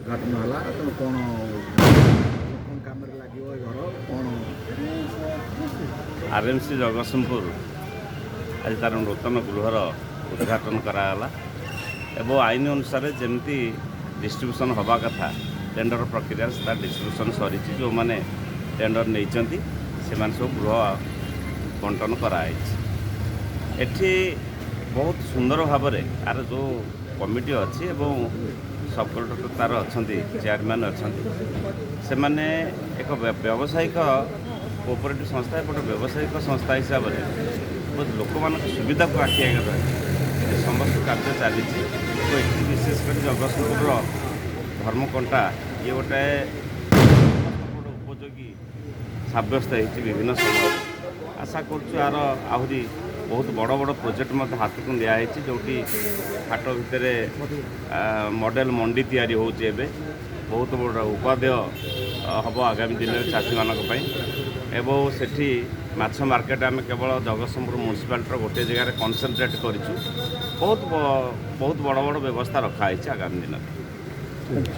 उद्घाटन है तो कौन कम लगे घर कौन आरएमसी जगतसिंहपुर आज तार नूतन गृहर उद्घाटन कराला एवं आईन अनुसार जमती डिस्ट्रीब्यूशन हवा कथा टेंडर प्रक्रिया से डिस्ट्रीब्यूशन सरी जो मैंने टेंडर नहीं से सब गृह बंटन कराई एठी बहुत सुंदर भाव में यार जो कमिटी अच्छी एवं सब कलेक्टर तार अच्छा चेयरमैन अच्छा से माने एक व्यावसायिक कोऑपरेटिव संस्था एपटे व्यावसायिक संस्था हिसाब से बहुत लोक मान सुविधा को आखि आगे रहे समस्त कार्य चली तो ये विशेषकर जगतसिंहपुर धर्मकंटा ये गोटे उपयोगी सब्यस्त होती विभिन्न समय आशा कर आहरी बहुत बड़ बड़ प्रोजेक्ट मत हाथ को दिखाई जो हाट भितर मॉडल मंडी तैयारी होचे बहुत बड़ उपादेय हम आगामी दिन में चाषी मानक एवं सेठी माछ मार्केट आम केवल जगतसिंहपुर म्यूनिसिपालिटी गोटे जगह कनसेंट्रेट करूँ बहुत बहुत बड़ बड़ व्यवस्था रखाई आगामी दिन में।